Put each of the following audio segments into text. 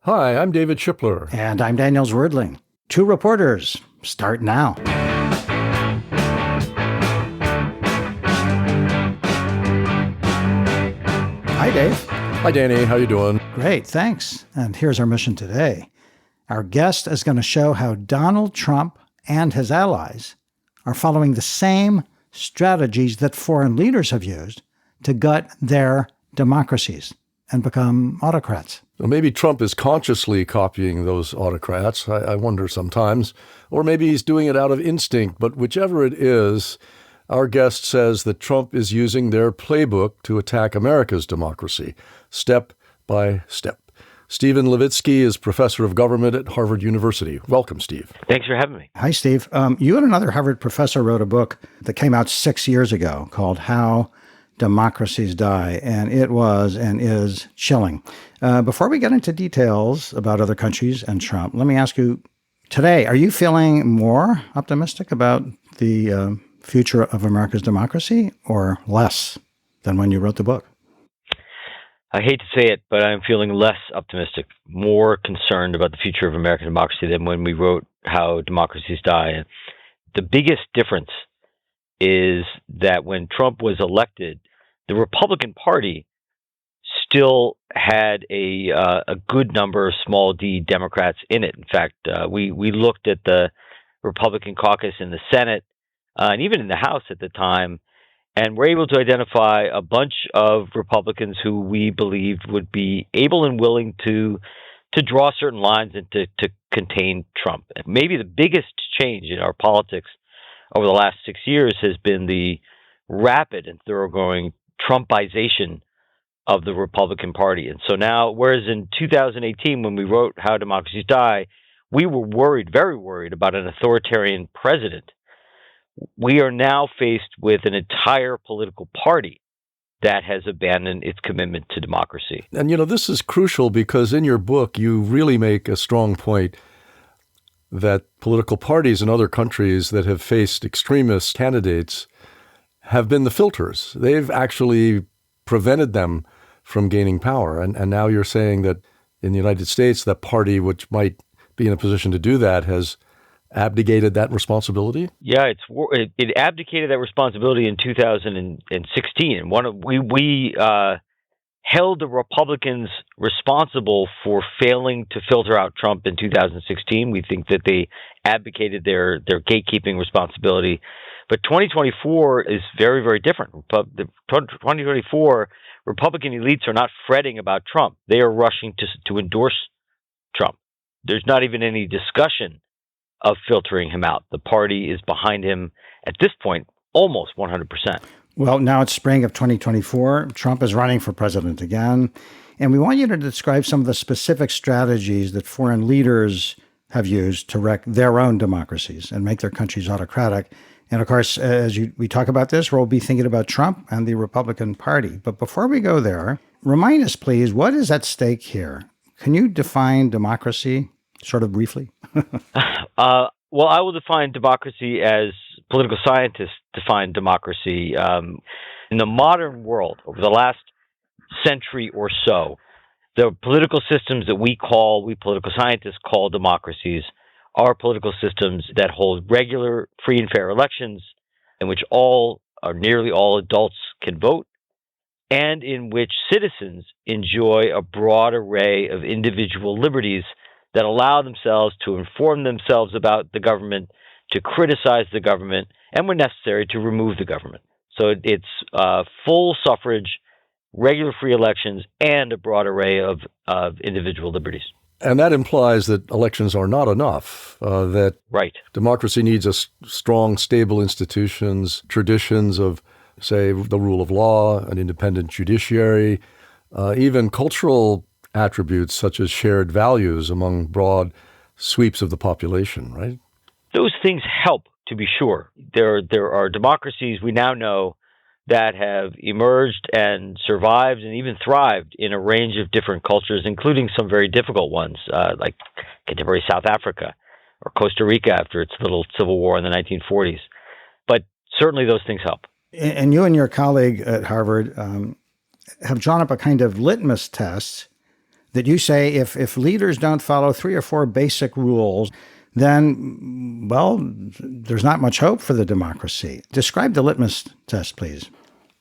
Hi, I'm David Shipler. And I'm Daniel Zwerdling. Two reporters. Start now. Hi, Dave. Hi, Danny. How you doing? Great, thanks. And here's our mission today. Our guest is going to show how Donald Trump and his allies are following the same strategies that foreign leaders have used to gut their democracies and become autocrats. Well, maybe Trump is consciously copying those autocrats, I wonder sometimes, or maybe he's doing it out of instinct. But whichever it is, our guest says that Trump is using their playbook to attack America's democracy, step by step. Stephen Levitsky is professor of government at Harvard University. Welcome, Steve. Thanks for having me. Hi, Steve. You and another Harvard professor wrote a book that came out 6 years ago called How Democracies Die, and it was and is chilling. Before we get into details about other countries and Trump, let me ask you today, are you feeling more optimistic about the future of America's democracy or less than when you wrote the book? I hate to say it, but I'm feeling less optimistic, more concerned about the future of American democracy than when we wrote How Democracies Die. And the biggest difference is that when Trump was elected, the Republican Party still had a good number of small d Democrats in it. In fact, we looked at the Republican caucus in the Senate and even in the House at the time, and we're able to identify a bunch of Republicans who we believed would be able and willing to draw certain lines and to contain Trump. And maybe the biggest change in our politics over the last 6 years has been the rapid and thoroughgoing Trumpization of the Republican Party. And so now, whereas in 2018, when we wrote How Democracies Die, we were worried, very worried about an authoritarian president, we are now faced with an entire political party that has abandoned its commitment to democracy. And, this is crucial because in your book, you really make a strong point that political parties in other countries that have faced extremist candidates have been the filters. They've actually prevented them from gaining power. And now you're saying that in the United States, that party which might be in a position to do that has abdicated that responsibility? Yeah, it abdicated that responsibility in 2016. And we held the Republicans responsible for failing to filter out Trump in 2016. We think that they abdicated their gatekeeping responsibility. But 2024 is very, very different. The 2024 Republican elites are not fretting about Trump. They are rushing to endorse Trump. There's not even any discussion of filtering him out. The party is behind him at this point, almost 100%. Well, now it's spring of 2024. Trump is running for president again. And we want you to describe some of the specific strategies that foreign leaders have used to wreck their own democracies and make their countries autocratic. And of course, as we talk about this, we'll be thinking about Trump and the Republican Party. But before we go there, remind us, please, what is at stake here? Can you define democracy sort of briefly? Well, I will define democracy as political scientists define democracy. In the modern world, over the last century or so, the political systems that we political scientists call democracies are political systems that hold regular, free and fair elections in which all or nearly all adults can vote, and in which citizens enjoy a broad array of individual liberties that allow themselves to inform themselves about the government, to criticize the government, and when necessary, to remove the government. So it's full suffrage, regular free elections, and a broad array of individual liberties. And that implies that elections are not enough, that right. Democracy needs a strong, stable institutions, traditions of, say, the rule of law, an independent judiciary, even cultural attributes such as shared values among broad sweeps of the population, right? Those things help, to be sure. There are democracies we now know that have emerged and survived and even thrived in a range of different cultures, including some very difficult ones, like contemporary South Africa or Costa Rica after its little civil war in the 1940s. But certainly those things help. And you and your colleague at Harvard have drawn up a kind of litmus test that you say if leaders don't follow 3 or 4 basic rules, then, well, there's not much hope for the democracy. Describe the litmus test, please.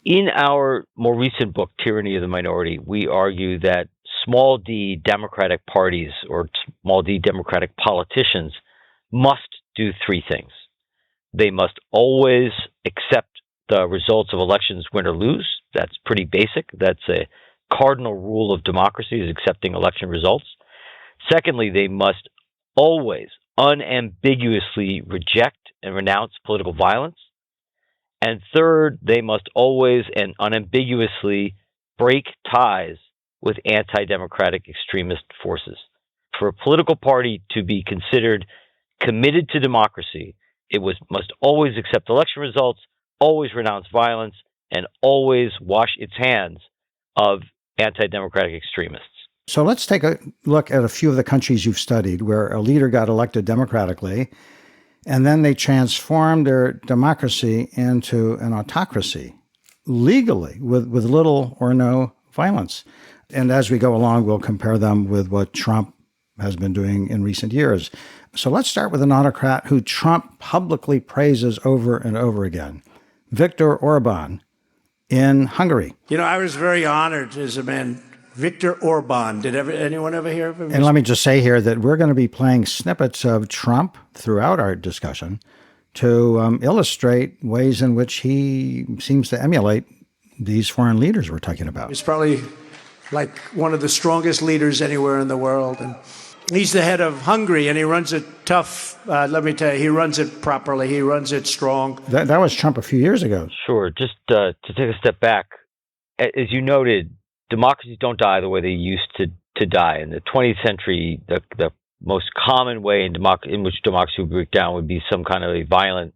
In our more recent book, Tyranny of the Minority, we argue that small d democratic parties or small d democratic politicians must do 3 things. They must always accept the results of elections, win or lose. That's pretty basic. That's a cardinal rule of democracy, is accepting election results. Secondly, they must always unambiguously reject and renounce political violence. And third, they must always and unambiguously break ties with anti-democratic extremist forces. For a political party to be considered committed to democracy, it must always accept election results, always renounce violence, and always wash its hands of anti-democratic extremists. So let's take a look at a few of the countries you've studied where a leader got elected democratically, and then they transformed their democracy into an autocracy, legally, with little or no violence. And as we go along, we'll compare them with what Trump has been doing in recent years. So let's start with an autocrat who Trump publicly praises over and over again, Viktor Orbán in Hungary. I was very honored as a man. Viktor Orbán. Did anyone ever hear of him? And let me just say here that we're going to be playing snippets of Trump throughout our discussion to illustrate ways in which he seems to emulate these foreign leaders we're talking about. He's probably like one of the strongest leaders anywhere in the world. And he's the head of Hungary, and he runs it tough. Let me tell you, he runs it properly. He runs it strong. That was Trump a few years ago. Sure. Just to take a step back, as you noted, democracies don't die the way they used to die. In the 20th century, the most common way in which democracy would break down would be some kind of a violent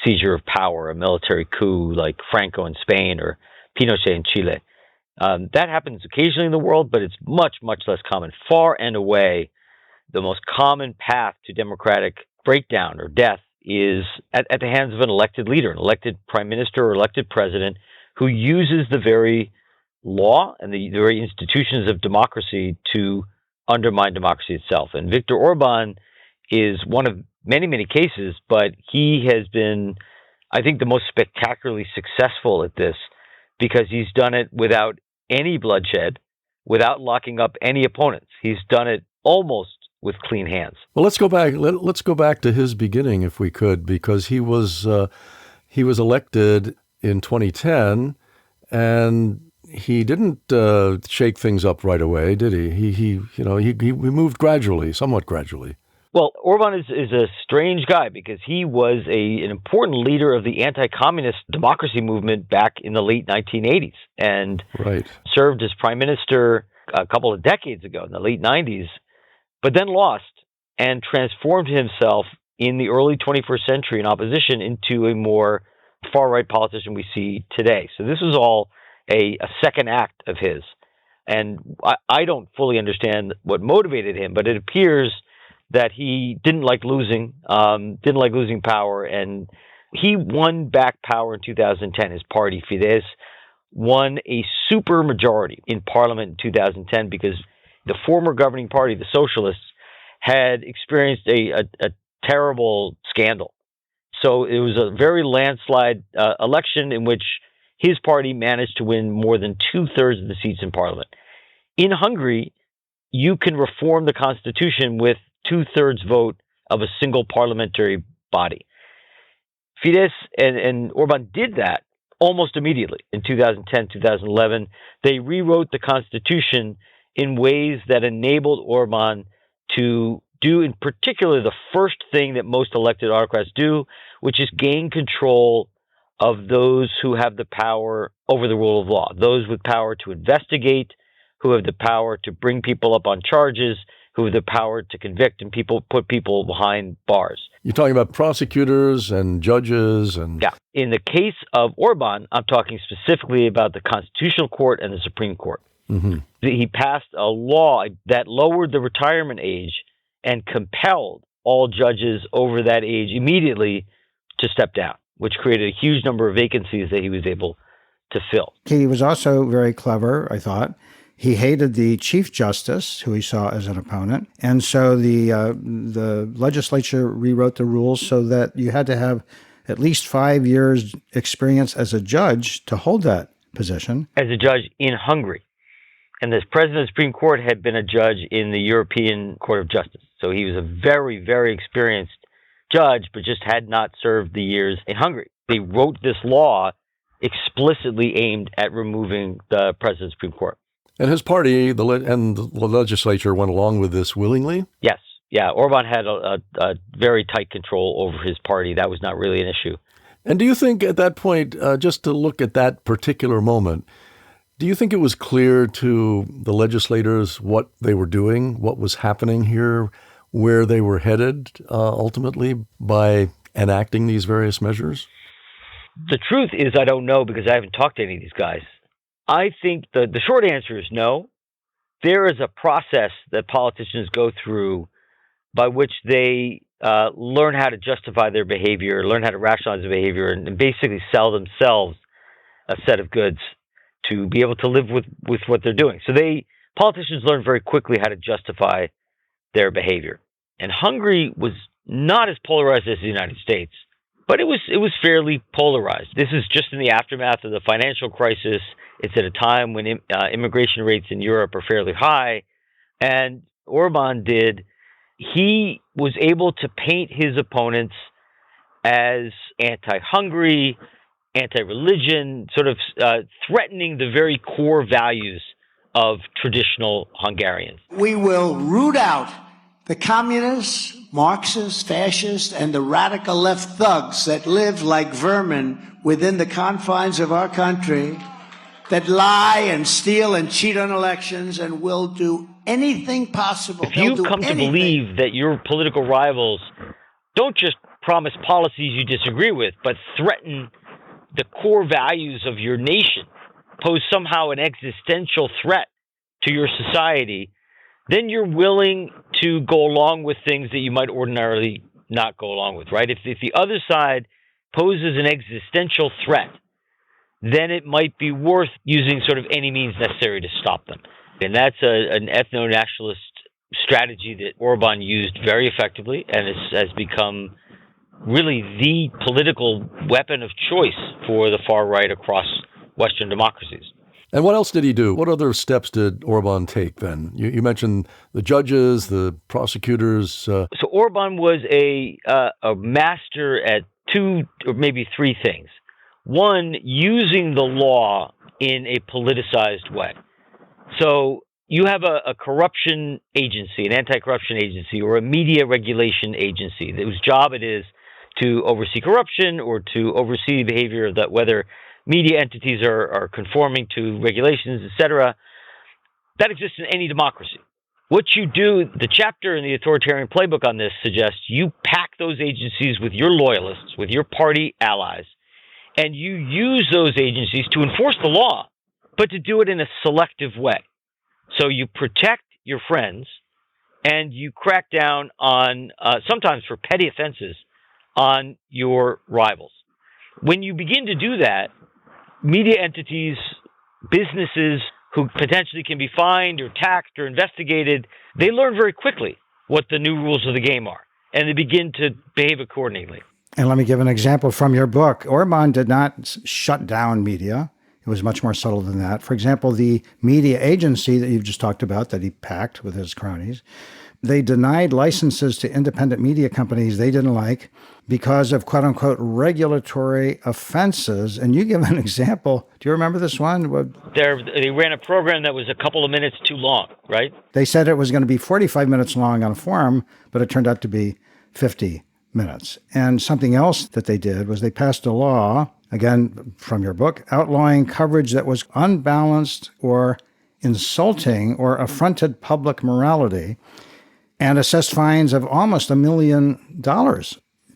seizure of power, a military coup like Franco in Spain or Pinochet in Chile. That happens occasionally in the world, but it's much, much less common. Far and away, the most common path to democratic breakdown or death is at the hands of an elected leader, an elected prime minister or elected president who uses the very law and the very institutions of democracy to undermine democracy itself. And Viktor Orbán is one of many, many cases, but he has been, I think, the most spectacularly successful at this because he's done it without any bloodshed, without locking up any opponents. He's done it almost with clean hands. Well, let's go back. Let's go back to his beginning, if we could, because he was elected in 2010, and he didn't shake things up right away, did he? He moved gradually, somewhat gradually. Well, Orbán is a strange guy because he was an important leader of the anti-communist democracy movement back in the late 1980s and served as prime minister a couple of decades ago in the late 90s, but then lost and transformed himself in the early 21st century in opposition into a more far-right politician we see today. So this was all a second act of his. And I don't fully understand what motivated him, but it appears that he didn't like losing power, and he won back power in 2010. His party, Fidesz, won a super majority in parliament in 2010 because the former governing party, the Socialists, had experienced a terrible scandal. So it was a very landslide election in which his party managed to win more than 2/3 of the seats in parliament. In Hungary, you can reform the constitution with 2/3 vote of a single parliamentary body. Fidesz and Orbán did that almost immediately in 2010, 2011. They rewrote the constitution in ways that enabled Orbán to do, in particular, the first thing that most elected autocrats do, which is gain control of those who have the power over the rule of law, those with power to investigate, who have the power to bring people up on charges, who have the power to convict and put people behind bars. You're talking about prosecutors and judges and... Yeah. In the case of Orbán, I'm talking specifically about the Constitutional Court and the Supreme Court. Mm-hmm. He passed a law that lowered the retirement age and compelled all judges over that age immediately to step down, which created a huge number of vacancies that he was able to fill. He was also very clever, I thought, He hated the Chief Justice, who he saw as an opponent. And so the legislature rewrote the rules so that you had to have at least 5 years experience as a judge to hold that position. As a judge in Hungary. And this president of the Supreme Court had been a judge in the European Court of Justice. So he was a very, very experienced judge, but just had not served the years in Hungary. They wrote this law explicitly aimed at removing the president of the Supreme Court. And his party and the legislature went along with this willingly? Yes. Yeah. Orbán had a very tight control over his party. That was not really an issue. And do you think at that point, just to look at that particular moment, do you think it was clear to the legislators what they were doing, what was happening here, where they were headed ultimately by enacting these various measures? The truth is I don't know because I haven't talked to any of these guys. I think the short answer is no. There is a process that politicians go through by which they learn how to justify their behavior, learn how to rationalize their behavior, and basically sell themselves a set of goods to be able to live with what they're doing. So politicians learn very quickly how to justify their behavior. And Hungary was not as polarized as the United States, but it was fairly polarized. This is just in the aftermath of the financial crisis. It's at a time when immigration rates in Europe are fairly high. And Orbán he was able to paint his opponents as anti-Hungary, anti-religion, sort of threatening the very core values of traditional Hungarians. We will root out the communists, Marxists, fascists, and the radical left thugs that live like vermin within the confines of our country, that lie and steal and cheat on elections and will do anything possible. If you come to believe that your political rivals don't just promise policies you disagree with, but threaten the core values of your nation, pose somehow an existential threat to your society, then you're willing to go along with things that you might ordinarily not go along with, right? If the other side poses an existential threat, then it might be worth using sort of any means necessary to stop them. And that's an ethno-nationalist strategy that Orbán used very effectively and has become really the political weapon of choice for the far right across Western democracies. And what else did he do? What other steps did Orbán take then? You mentioned the judges, the prosecutors. So Orbán was a master at two or maybe three things. One, using the law in a politicized way. So you have a corruption agency, an anti-corruption agency, or a media regulation agency whose job it is to oversee corruption or to oversee the behavior of that, whether media entities are conforming to regulations, etc. That exists in any democracy. What you do, the chapter in the authoritarian playbook on this suggests you pack those agencies with your loyalists, with your party allies, and you use those agencies to enforce the law, but to do it in a selective way. So you protect your friends and you crack down on, sometimes for petty offenses, on your rivals. When you begin to do that, media entities, businesses who potentially can be fined or taxed or investigated, they learn very quickly what the new rules of the game are, and they begin to behave accordingly. And let me give an example from your book. Orbán did not shut down media. It was much more subtle than that. For example, the media agency that you've just talked about that he packed with his cronies, they denied licenses to independent media companies they didn't like because of quote-unquote regulatory offenses. And you give an example. Do you remember this one? They ran a program that was a couple of minutes too long, right? They said it was going to be 45 minutes long on a forum, but it turned out to be 50 minutes. And something else that they did was they passed a law, again, from your book, outlawing coverage that was unbalanced or insulting or affronted public morality, and assessed fines of almost $1 million.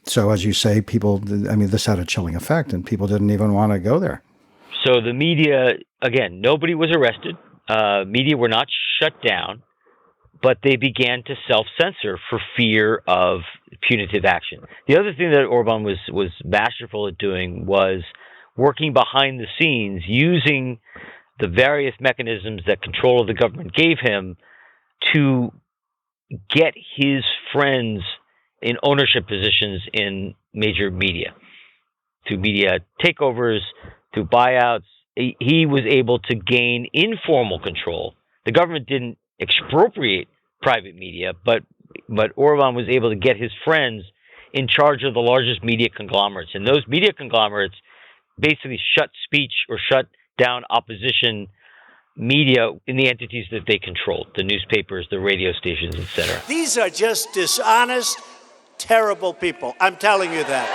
So as you say, this had a chilling effect, and people didn't even want to go there. So the media, again, nobody was arrested. Media were not shut down, but they began to self-censor for fear of punitive action. The other thing that Orbán was masterful at doing was working behind the scenes, using the various mechanisms that control of the government gave him to get his friends in ownership positions in major media, through media takeovers, through buyouts. He was able to gain informal control. The government didn't expropriate private media, but Orbán was able to get his friends in charge of the largest media conglomerates. And those media conglomerates basically shut speech or shut down opposition media in the entities that they controlled, the newspapers, the radio stations, etc. These are just dishonest, terrible people. I'm telling you that.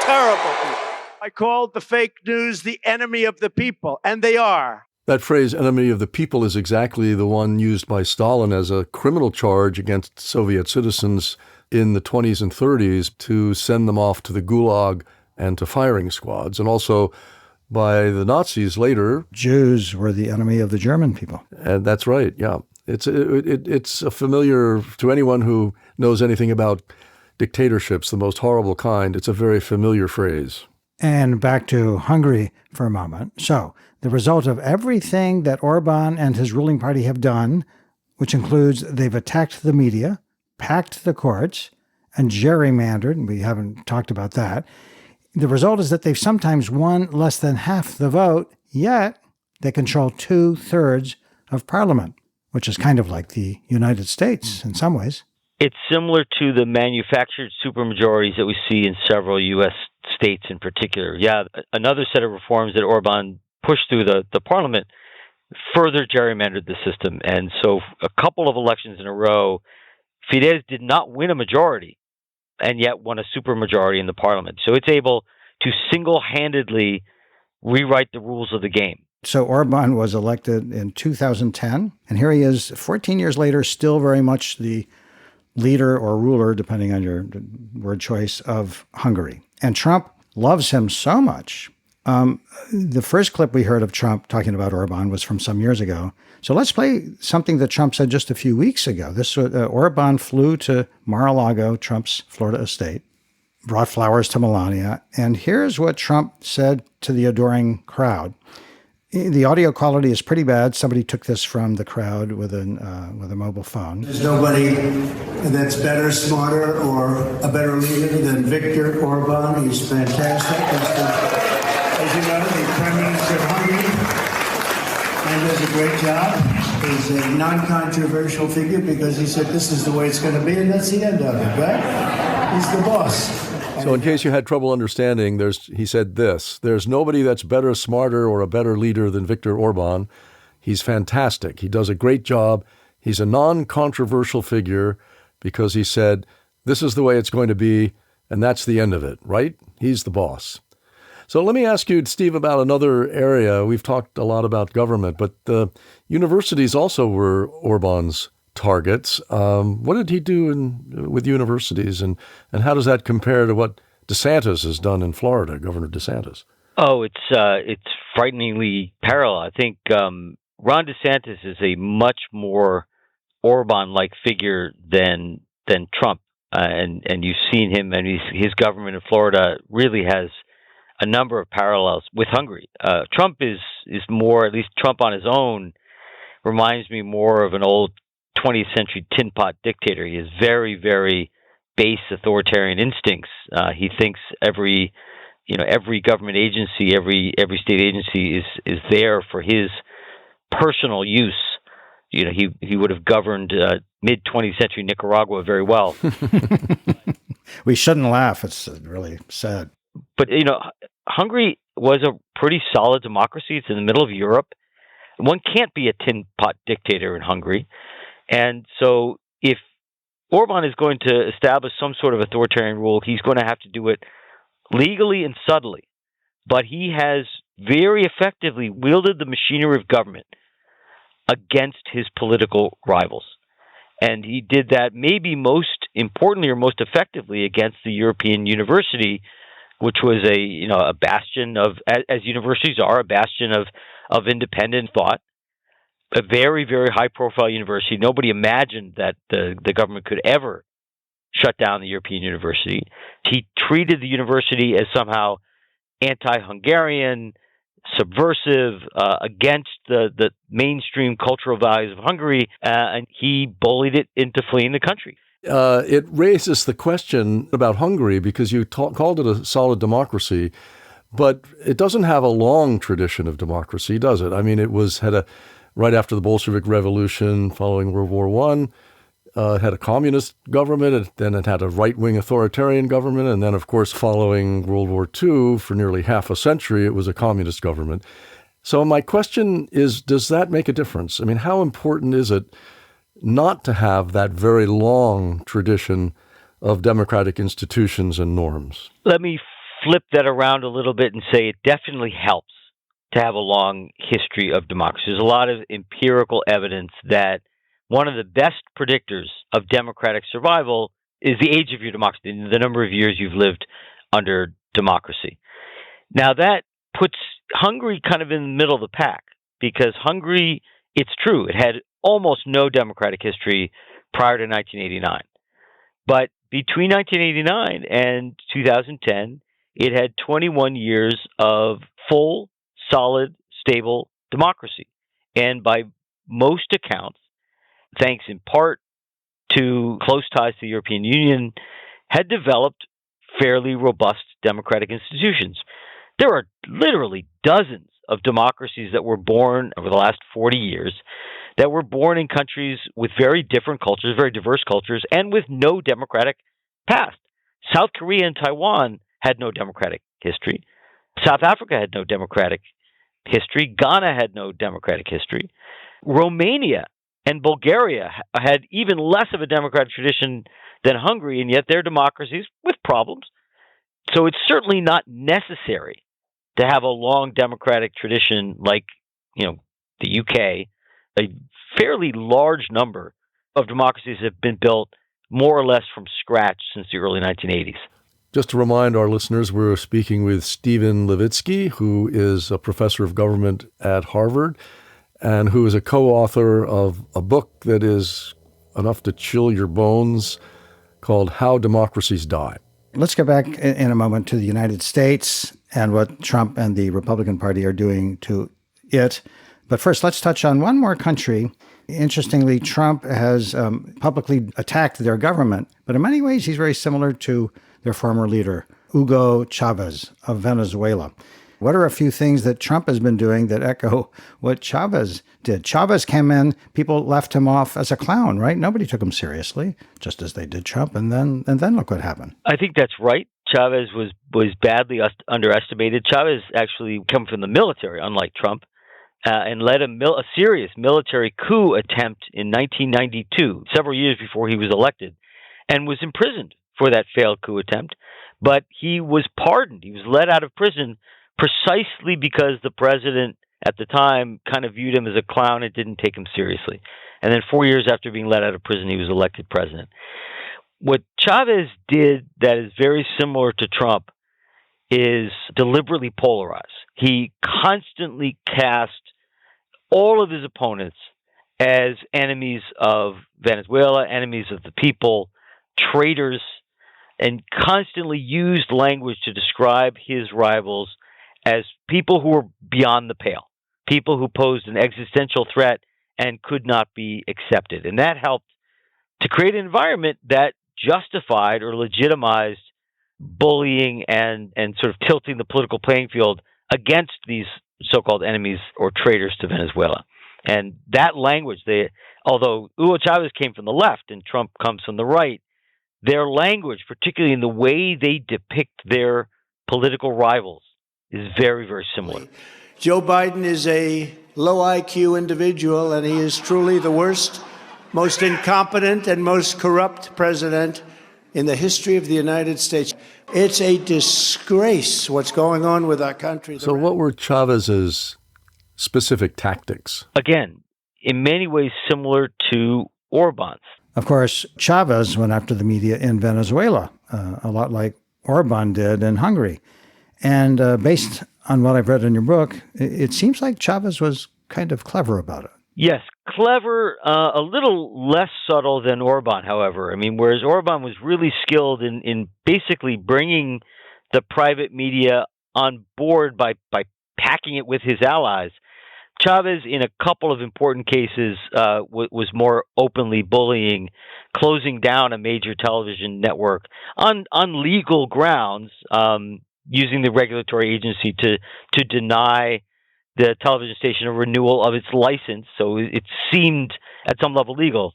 Terrible people. I called the fake news the enemy of the people, and they are. That phrase, enemy of the people, is exactly the one used by Stalin as a criminal charge against Soviet citizens in the 20s and 30s to send them off to the Gulag and to firing squads. And also by the Nazis later. Jews were the enemy of the German people. And that's right, yeah. It's a familiar, to anyone who knows anything about dictatorships, the most horrible kind, it's a very familiar phrase. And back to Hungary for a moment. So, the result of everything that Orbán and his ruling party have done, which includes they've attacked the media, packed the courts, and gerrymandered, and we haven't talked about that. The result is that they've sometimes won less than half the vote, yet they control 2/3 of parliament, which is kind of like the United States in some ways. It's similar to the manufactured supermajorities that we see in several U.S. states in particular. Yeah, another set of reforms that Orbán pushed through the parliament further gerrymandered the system. And so a couple of elections in a row, Fidesz did not win a majority and yet won a supermajority in the parliament. So it's able to single-handedly rewrite the rules of the game. So Orbán was elected in 2010, and here he is 14 years later, still very much the leader or ruler, depending on your word choice, of Hungary. And Trump loves him so much. The first clip we heard of Trump talking about Orbán was from some years ago. So let's play something that Trump said just a few weeks ago. Orbán flew to Mar-a-Lago, Trump's Florida estate, brought flowers to Melania. And here's what Trump said to the adoring crowd. The audio quality is pretty bad. Somebody took this from the crowd with a mobile phone. There's nobody that's better, smarter, or a better leader than Viktor Orbán. He's fantastic. As you know, the Prime Minister of Hungary, and does a great job. He's a non-controversial figure because he said this is the way it's going to be, and that's the end of it, right? He's the boss. So in case you had trouble understanding, he said this: there's nobody that's better, smarter, or a better leader than Viktor Orbán. He's fantastic. He does a great job. He's a non-controversial figure because he said, this is the way it's going to be, and that's the end of it, right? He's the boss. So let me ask you, Steve, about another area. We've talked a lot about government, but the universities also were Orbán's targets. What did he do with universities, and how does that compare to what DeSantis has done in Florida, Governor DeSantis? Oh, it's frighteningly parallel. I think Ron DeSantis is a much more Orbán-like figure than Trump, and you've seen him, and his government in Florida really has a number of parallels with Hungary. Trump is more, at least Trump on his own, reminds me more of an old 20th century tin pot dictator. He has very, very base authoritarian instincts. He thinks every government agency, every state agency is there for his personal use. He would have governed mid 20th century Nicaragua very well. We shouldn't laugh. It's really sad. But Hungary was a pretty solid democracy. It's in the middle of Europe. One can't be a tin pot dictator in Hungary. And so if Orbán is going to establish some sort of authoritarian rule, he's going to have to do it legally and subtly. But he has very effectively wielded the machinery of government against his political rivals. And he did that maybe most importantly or most effectively against the European University, which was a bastion of, as universities are, a bastion of independent thought. A very, very high-profile university. Nobody imagined that the government could ever shut down the European University. He treated the university as somehow anti-Hungarian, subversive, against the mainstream cultural values of Hungary, and he bullied it into fleeing the country. It raises the question about Hungary because you called it a solid democracy, but it doesn't have a long tradition of democracy, does it? I mean, right after the Bolshevik Revolution, following World War I, it had a communist government, and then it had a right-wing authoritarian government, and then, of course, following World War II, for nearly half a century, it was a communist government. So my question is, does that make a difference? I mean, how important is it not to have that very long tradition of democratic institutions and norms? Let me flip that around a little bit and say it definitely helps to have a long history of democracy. There's a lot of empirical evidence that one of the best predictors of democratic survival is the age of your democracy, the number of years you've lived under democracy. Now, that puts Hungary kind of in the middle of the pack because Hungary, it's true, it had almost no democratic history prior to 1989. But between 1989 and 2010, it had 21 years of full, solid, stable democracy. And by most accounts, thanks in part to close ties to the European Union, had developed fairly robust democratic institutions. There are literally dozens of democracies that were born over the last 40 years that were born in countries with very different cultures, very diverse cultures, and with no democratic past. South Korea and Taiwan had no democratic history. South Africa had no democratic history. Ghana had no democratic history. Romania and Bulgaria had even less of a democratic tradition than Hungary, and yet they're democracies with problems. So it's certainly not necessary to have a long democratic tradition like, the UK. A fairly large number of democracies have been built more or less from scratch since the early 1980s. Just to remind our listeners, we're speaking with Stephen Levitsky, who is a professor of government at Harvard and who is a co-author of a book that is enough to chill your bones called How Democracies Die. Let's go back in a moment to the United States and what Trump and the Republican Party are doing to it. But first, let's touch on one more country. Interestingly, Trump has publicly attacked their government, but in many ways, he's very similar to their former leader, Hugo Chavez of Venezuela. What are a few things that Trump has been doing that echo what Chavez did? Chavez came in, people left him off as a clown, right? Nobody took him seriously, just as they did Trump, and then look what happened. I think that's right. Chavez was badly underestimated. Chavez actually came from the military, unlike Trump, and led a serious military coup attempt in 1992, several years before he was elected, and was imprisoned for that failed coup attempt. But he was pardoned. He was let out of prison precisely because the president at the time kind of viewed him as a clown and didn't take him seriously. And then 4 years after being let out of prison, he was elected president. What Chavez did that is very similar to Trump is deliberately polarize. He constantly cast all of his opponents as enemies of Venezuela, enemies of the people, traitors, and constantly used language to describe his rivals as people who were beyond the pale, people who posed an existential threat and could not be accepted. And that helped to create an environment that justified or legitimized bullying and sort of tilting the political playing field against these so-called enemies or traitors to Venezuela. And that language, although Hugo Chavez came from the left and Trump comes from the right, their language, particularly in the way they depict their political rivals, is very, very similar. Joe Biden is a low IQ individual, and he is truly the worst, most incompetent, and most corrupt president in the history of the United States. It's a disgrace what's going on with our country. So what were Chavez's specific tactics? Again, in many ways similar to Orbán's. Of course, Chavez went after the media in Venezuela, a lot like Orbán did in Hungary. And based on what I've read in your book, it seems like Chavez was kind of clever about it. Yes, clever, a little less subtle than Orbán, however. I mean, whereas Orbán was really skilled in basically bringing the private media on board by attacking it with his allies. Chavez, in a couple of important cases, was more openly bullying, closing down a major television network on legal grounds, using the regulatory agency to deny the television station a renewal of its license. So it seemed at some level legal.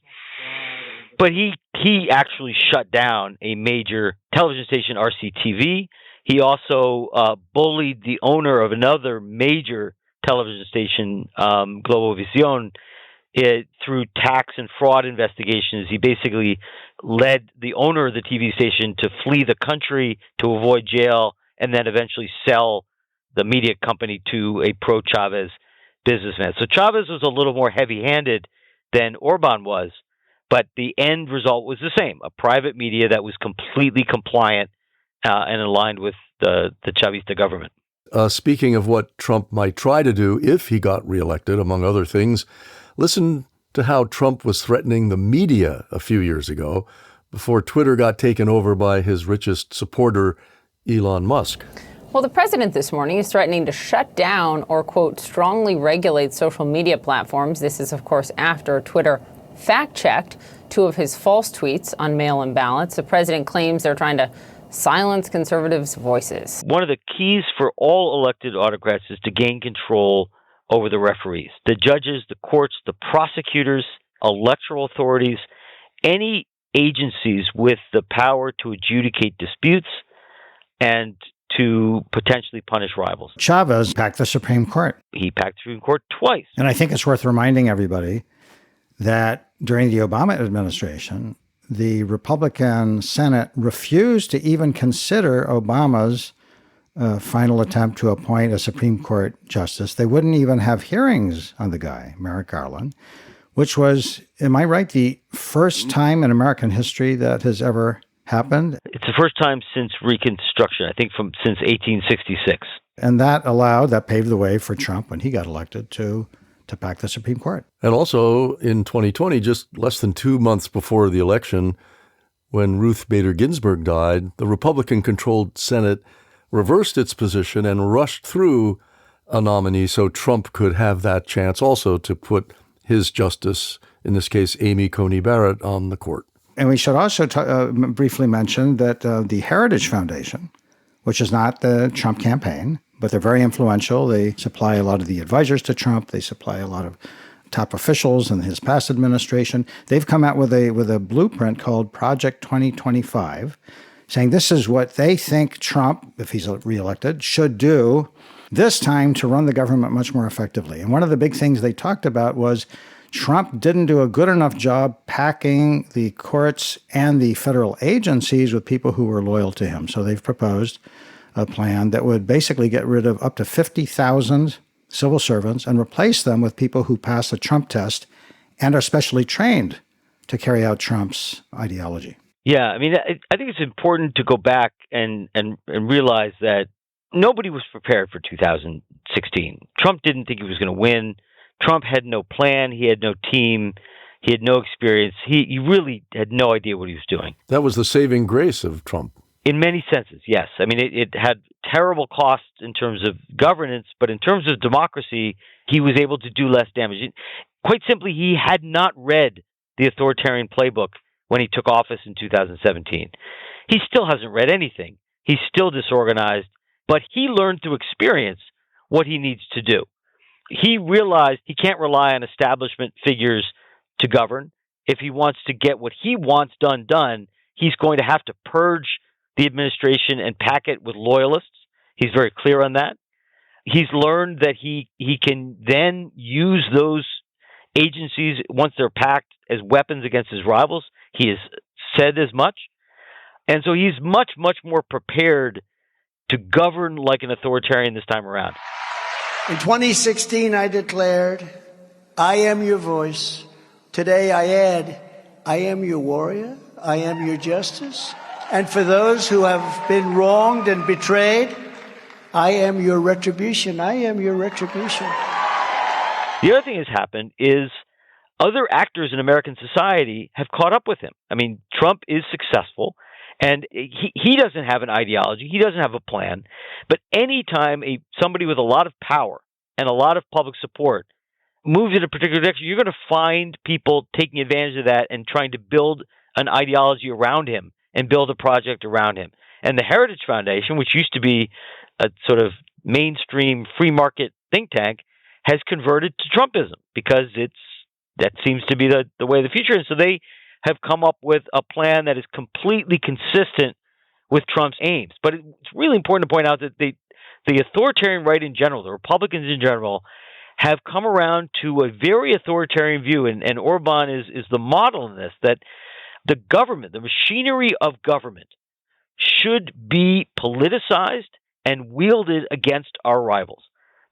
But he actually shut down a major television station, RCTV. He also bullied the owner of another major television station, Globovisión, through tax and fraud investigations. He basically led the owner of the TV station to flee the country to avoid jail and then eventually sell the media company to a pro-Chavez businessman. So Chavez was a little more heavy-handed than Orbán was, but the end result was the same, a private media that was completely compliant and aligned with the Chavista government. Speaking of what Trump might try to do if he got reelected, among other things, listen to how Trump was threatening the media a few years ago before Twitter got taken over by his richest supporter, Elon Musk. Well, the president this morning is threatening to shut down or, quote, strongly regulate social media platforms. This is, of course, after Twitter fact-checked two of his false tweets on mail-in ballots. The president claims they're trying to silence conservatives' voices. One of the keys for all elected autocrats is to gain control over the referees, the judges, the courts, the prosecutors, electoral authorities, any agencies with the power to adjudicate disputes and to potentially punish rivals. Chavez packed the Supreme Court. He packed the Supreme Court twice. And I think it's worth reminding everybody that during the Obama administration, the Republican Senate refused to even consider Obama's final attempt to appoint a Supreme Court justice. They wouldn't even have hearings on the guy, Merrick Garland, which was, am I right, the first time in American history that has ever happened? It's the first time since Reconstruction, I think since 1866. And that paved the way for Trump when he got elected to pack the Supreme Court. And also in 2020, just less than 2 months before the election, when Ruth Bader Ginsburg died, the Republican-controlled Senate reversed its position and rushed through a nominee so Trump could have that chance also to put his justice, in this case, Amy Coney Barrett, on the court. And we should also briefly mention that the Heritage Foundation, which is not the Trump campaign, but they're very influential. They supply a lot of the advisors to Trump. They supply a lot of top officials in his past administration. They've come out with a blueprint called Project 2025, saying this is what they think Trump, if he's reelected, should do this time to run the government much more effectively. And one of the big things they talked about was Trump didn't do a good enough job packing the courts and the federal agencies with people who were loyal to him. So they've proposed a plan that would basically get rid of up to 50,000 civil servants and replace them with people who pass a Trump test and are specially trained to carry out Trump's ideology. Yeah, I mean, I think it's important to go back and realize that nobody was prepared for 2016. Trump didn't think he was going to win. Trump had no plan. He had no team. He had no experience. He really had no idea what he was doing. That was the saving grace of Trump. In many senses, yes. I mean, it had terrible costs in terms of governance, but in terms of democracy, he was able to do less damage. Quite simply, he had not read the authoritarian playbook when he took office in 2017. He still hasn't read anything. He's still disorganized, but he learned through experience what he needs to do. He realized he can't rely on establishment figures to govern. If he wants to get what he wants done, he's going to have to purge the administration and pack it with loyalists. He's very clear on that. He's learned that he can then use those agencies, once they're packed, as weapons against his rivals. He has said as much. And so he's much, much more prepared to govern like an authoritarian this time around. In 2016, I declared, I am your voice. Today I add, I am your warrior. I am your justice. And for those who have been wronged and betrayed, I am your retribution. I am your retribution. The other thing that's happened is other actors in American society have caught up with him. I mean, Trump is successful, And he doesn't have an ideology. He doesn't have a plan. But anytime somebody with a lot of power and a lot of public support moves in a particular direction, you're going to find people taking advantage of that and trying to build an ideology around him and build a project around him. And the Heritage Foundation, which used to be a sort of mainstream free market think tank, has converted to Trumpism because that seems to be the way of the future. And so they have come up with a plan that is completely consistent with Trump's aims. But it's really important to point out that the authoritarian right in general, the Republicans in general, have come around to a very authoritarian view, and Orbán is the model in this, that the government, the machinery of government, should be politicized and wielded against our rivals.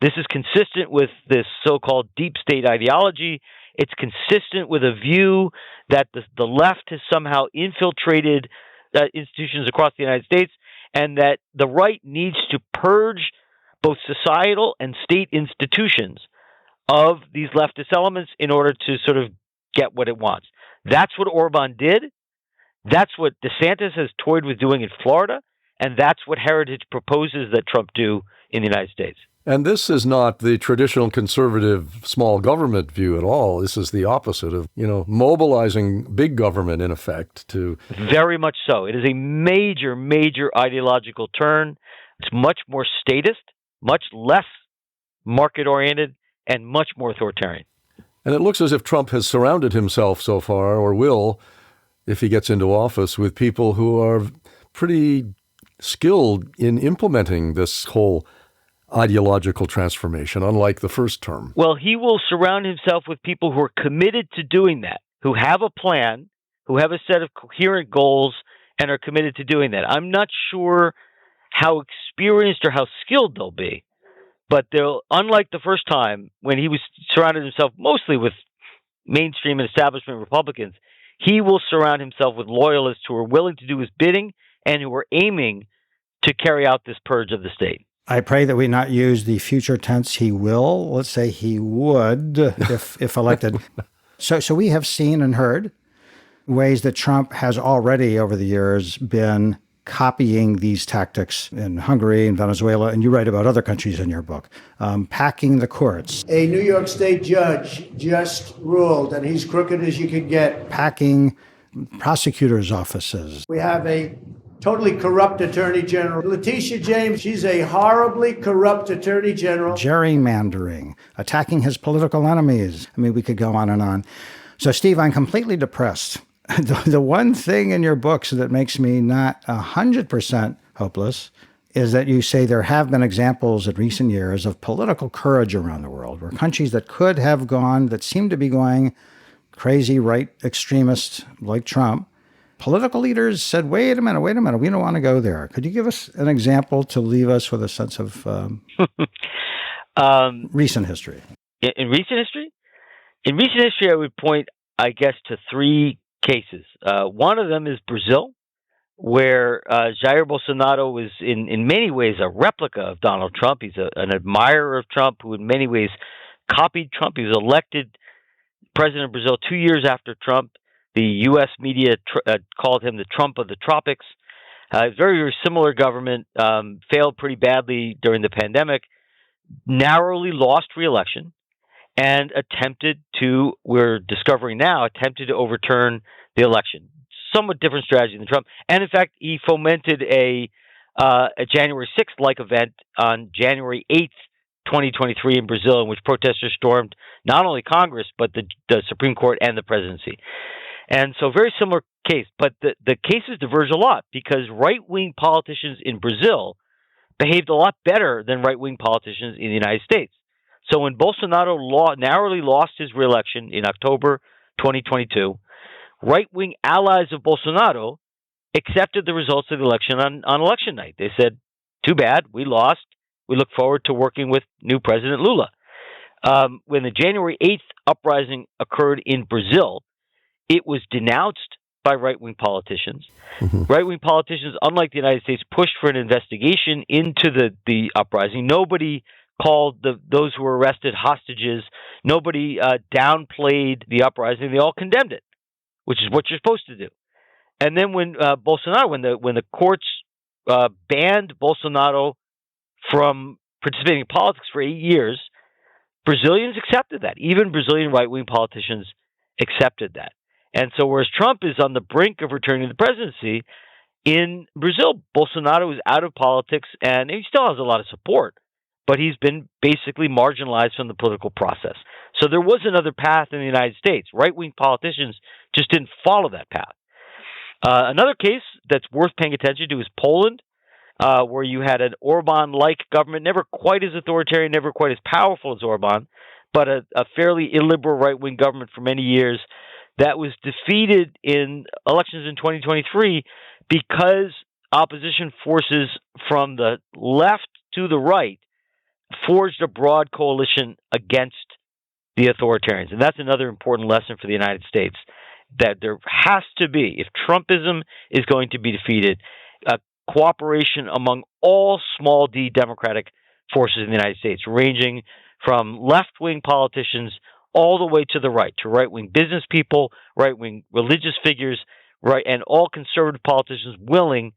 This is consistent with this so-called deep state ideology. It's consistent with a view that the left has somehow infiltrated institutions across the United States, and that the right needs to purge both societal and state institutions of these leftist elements in order to sort of get what it wants. That's what Orbán did. That's what DeSantis has toyed with doing in Florida. And that's what Heritage proposes that Trump do in the United States. And this is not the traditional conservative small government view at all. This is the opposite of, mobilizing big government, in effect, to... Very much so. It is a major, major ideological turn. It's much more statist, much less market-oriented, and much more authoritarian. And it looks as if Trump has surrounded himself so far, or will, if he gets into office, with people who are pretty skilled in implementing this whole ideological transformation, unlike the first term. Well, he will surround himself with people who are committed to doing that, who have a plan, who have a set of coherent goals, and are committed to doing that. I'm not sure how experienced or how skilled they'll be, but they'll, unlike the first time when he was surrounded himself mostly with mainstream and establishment Republicans, he will surround himself with loyalists who are willing to do his bidding and who are aiming to carry out this purge of the state. I pray that we not use the future tense he will. Let's say he would if elected. So we have seen and heard ways that Trump has already over the years been copying these tactics in Hungary and Venezuela, and you write about other countries in your book, packing the courts. A New York State judge just ruled, and he's crooked as you could get. Packing prosecutors' offices. We have a totally corrupt attorney general. Letitia James, she's a horribly corrupt attorney general. Gerrymandering, attacking his political enemies. I mean, we could go on and on. So, Steve, I'm completely depressed. The one thing in your books that makes me not 100% hopeless is that you say there have been examples in recent years of political courage around the world, where countries that could have gone, that seem to be going crazy right extremists like Trump, political leaders said, wait a minute, we don't want to go there. Could you give us an example to leave us with a sense of recent history? In recent history? In recent history, I would point, I guess, to three cases. One of them is Brazil, where Jair Bolsonaro is in many ways a replica of Donald Trump. He's an admirer of Trump who in many ways copied Trump. He was elected president of Brazil 2 years after Trump. The U.S. media called him the Trump of the tropics. Very, very similar government, failed pretty badly during the pandemic, narrowly lost re-election, and we're discovering now, attempted to overturn the election. Somewhat different strategy than Trump. And in fact, he fomented a January 6th-like event on January 8th, 2023 in Brazil, in which protesters stormed not only Congress, but the Supreme Court and the presidency. And so very similar case, but the cases diverge a lot because right-wing politicians in Brazil behaved a lot better than right-wing politicians in the United States. So when Bolsonaro narrowly lost his reelection in October 2022, right-wing allies of Bolsonaro accepted the results of the election on election night. They said, too bad, we lost. We look forward to working with new President Lula. When the January 8th uprising occurred in Brazil, it was denounced by right-wing politicians. Mm-hmm. Right-wing politicians, unlike the United States, pushed for an investigation into the uprising. Nobody called those who were arrested hostages. Nobody downplayed the uprising. They all condemned it, which is what you're supposed to do. And then when Bolsonaro, when the courts banned Bolsonaro from participating in politics for 8 years, Brazilians accepted that. Even Brazilian right-wing politicians accepted that. And so whereas Trump is on the brink of returning to the presidency, in Brazil, Bolsonaro is out of politics, and he still has a lot of support, but he's been basically marginalized from the political process. So there was another path in the United States. Right-wing politicians just didn't follow that path. Another case that's worth paying attention to is Poland, where you had an Orbán-like government, never quite as authoritarian, never quite as powerful as Orbán, but a fairly illiberal right-wing government for many years that was defeated in elections in 2023 because opposition forces from the left to the right forged a broad coalition against the authoritarians. And that's another important lesson for the United States, that there has to be, if Trumpism is going to be defeated, a cooperation among all small d democratic forces in the United States, ranging from left-wing politicians all the way to the right, to right-wing business people, right-wing religious figures, right, and all conservative politicians willing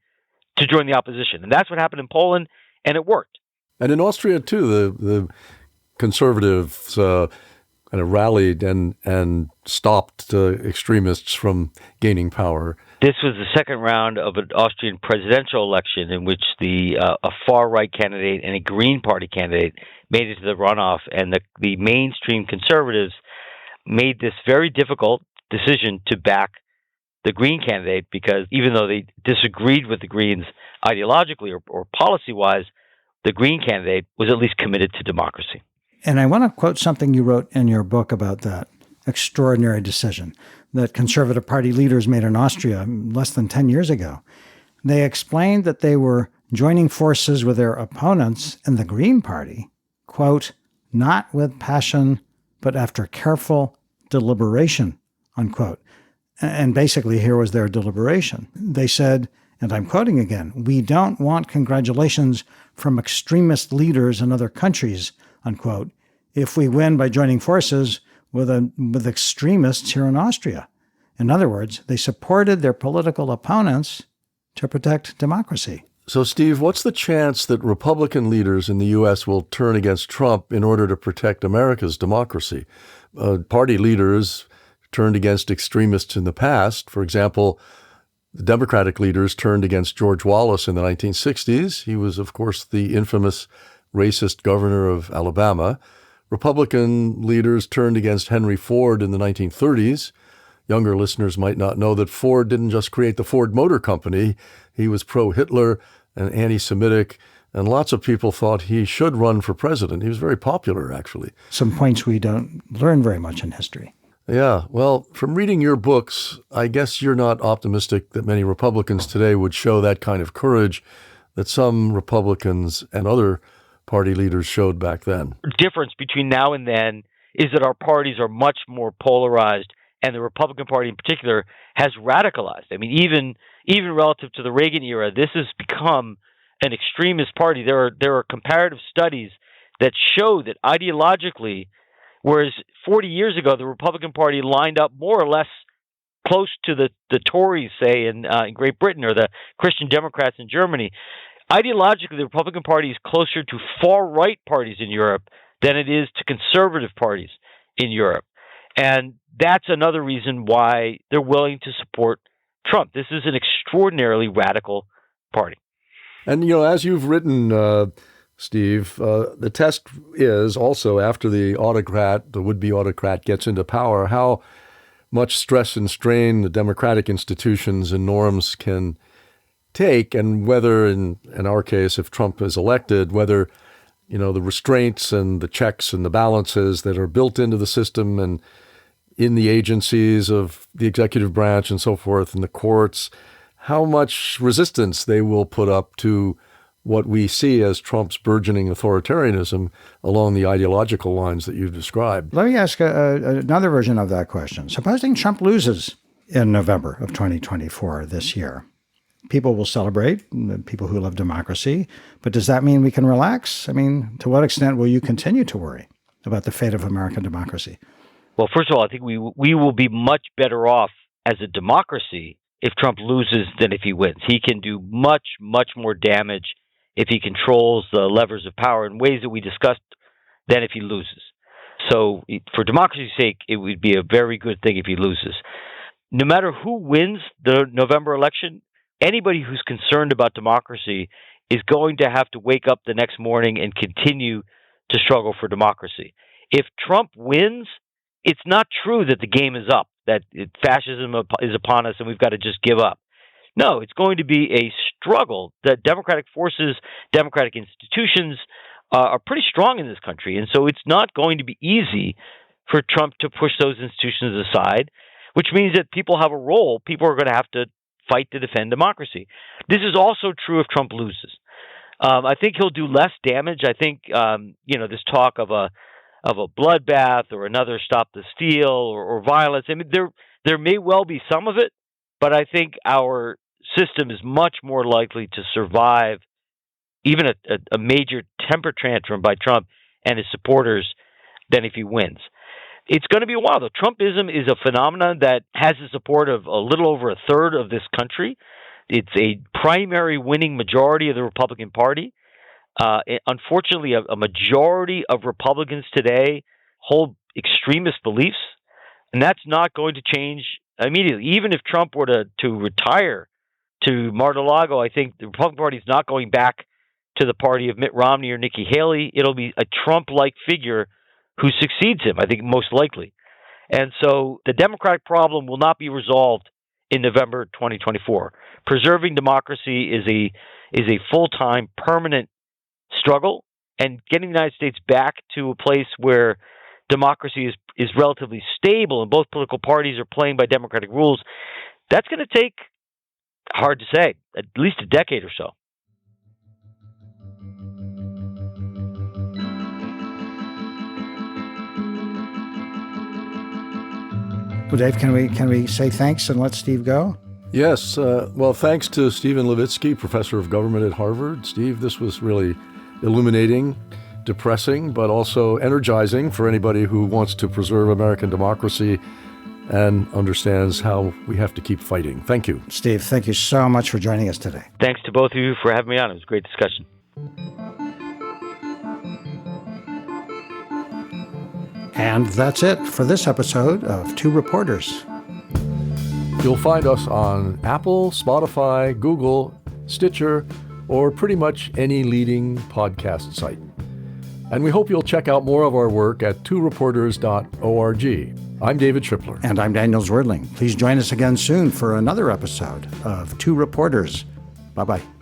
to join the opposition. And that's what happened in Poland, and it worked. And in Austria, too, the conservatives kind of rallied and stopped extremists from gaining power. This was the second round of an Austrian presidential election in which a far-right candidate and a Green Party candidate made it to the runoff, and the mainstream conservatives made this very difficult decision to back the Green candidate, because even though they disagreed with the Greens ideologically or policy-wise, the Green candidate was at least committed to democracy. And I want to quote something you wrote in your book about that extraordinary decision that Conservative Party leaders made in Austria less than 10 years ago. They explained that they were joining forces with their opponents in the Green Party, quote, not with passion, but after careful deliberation, unquote. And basically, here was their deliberation. They said, and I'm quoting again, "We don't want congratulations from extremist leaders in other countries," unquote, if we win by joining forces with extremists here in Austria. In other words, they supported their political opponents to protect democracy. So, Steve, what's the chance that Republican leaders in the U.S. will turn against Trump in order to protect America's democracy? Party leaders turned against extremists in the past. For example, the Democratic leaders turned against George Wallace in the 1960s. He was, of course, the infamous racist governor of Alabama. Republican leaders turned against Henry Ford in the 1930s. Younger listeners might not know that Ford didn't just create the Ford Motor Company. He was pro-Hitler and anti-Semitic, and lots of people thought he should run for president. He was very popular, actually. Some points we don't learn very much in history. Yeah, well, from reading your books, I guess you're not optimistic that many Republicans today would show that kind of courage that some Republicans and other party leaders showed back then. The difference between now and then is that our parties are much more polarized, and the Republican Party in particular has radicalized. I mean, even relative to the Reagan era, this has become an extremist party. There are comparative studies that show that ideologically, whereas 40 years ago, the Republican Party lined up more or less close to the Tories, say, in Great Britain, or the Christian Democrats in Germany, ideologically, the Republican Party is closer to far-right parties in Europe than it is to conservative parties in Europe. And that's another reason why they're willing to support Trump. This is an extraordinarily radical party. And, as you've written, Steve, the test is also, after the would-be autocrat gets into power, how much stress and strain the democratic institutions and norms can take, and whether, in our case, if Trump is elected, whether, the restraints and the checks and the balances that are built into the system and in the agencies of the executive branch and so forth, and the courts, how much resistance they will put up to what we see as Trump's burgeoning authoritarianism along the ideological lines that you've described. Let me ask another version of that question. Supposing Trump loses in November of 2024 this year, people will celebrate, people who love democracy, but does that mean we can relax? I mean, to what extent will you continue to worry about the fate of American democracy? Well, first of all, I think we will be much better off as a democracy if Trump loses than if he wins. He can do much, much more damage if he controls the levers of power in ways that we discussed than if he loses. So for democracy's sake, it would be a very good thing if he loses. No matter who wins the November election, anybody who's concerned about democracy is going to have to wake up the next morning and continue to struggle for democracy. If Trump wins, it's not true that the game is up, that fascism is upon us and we've got to just give up. No, it's going to be a struggle. That democratic forces, democratic institutions are pretty strong in this country. And so it's not going to be easy for Trump to push those institutions aside, which means that people have a role. People are going to have to fight to defend democracy. This is also true if Trump loses. I think he'll do less damage. I think, this talk of a bloodbath or another Stop the Steal or violence, I mean, there may well be some of it, but I think our system is much more likely to survive even a major temper tantrum by Trump and his supporters than if he wins. It's going to be a while, though. Trumpism is a phenomenon that has the support of a little over a third of this country. It's a primary winning majority of the Republican Party. Unfortunately, a majority of Republicans today hold extremist beliefs, and that's not going to change immediately. Even if Trump were to retire to Mar-a-Lago, I think the Republican Party is not going back to the party of Mitt Romney or Nikki Haley. It'll be a Trump-like figure who succeeds him, I think, most likely. And so the Democratic problem will not be resolved in November 2024. Preserving democracy is a full-time, permanent struggle, and getting the United States back to a place where democracy is relatively stable and both political parties are playing by democratic rules, that's going to take, hard to say, at least a decade or so. Well, Dave, can we say thanks and let Steve go? Yes. Well, thanks to Stephen Levitsky, professor of government at Harvard. Steve, this was really illuminating, depressing, but also energizing for anybody who wants to preserve American democracy and understands how we have to keep fighting. Thank you. Steve, thank you so much for joining us today. Thanks to both of you for having me on. It was a great discussion. And that's it for this episode of Two Reporters. You'll find us on Apple, Spotify, Google, Stitcher, or pretty much any leading podcast site. And we hope you'll check out more of our work at tworeporters.org. I'm David Tripler. And I'm Daniel Zwerdling. Please join us again soon for another episode of Two Reporters. Bye-bye.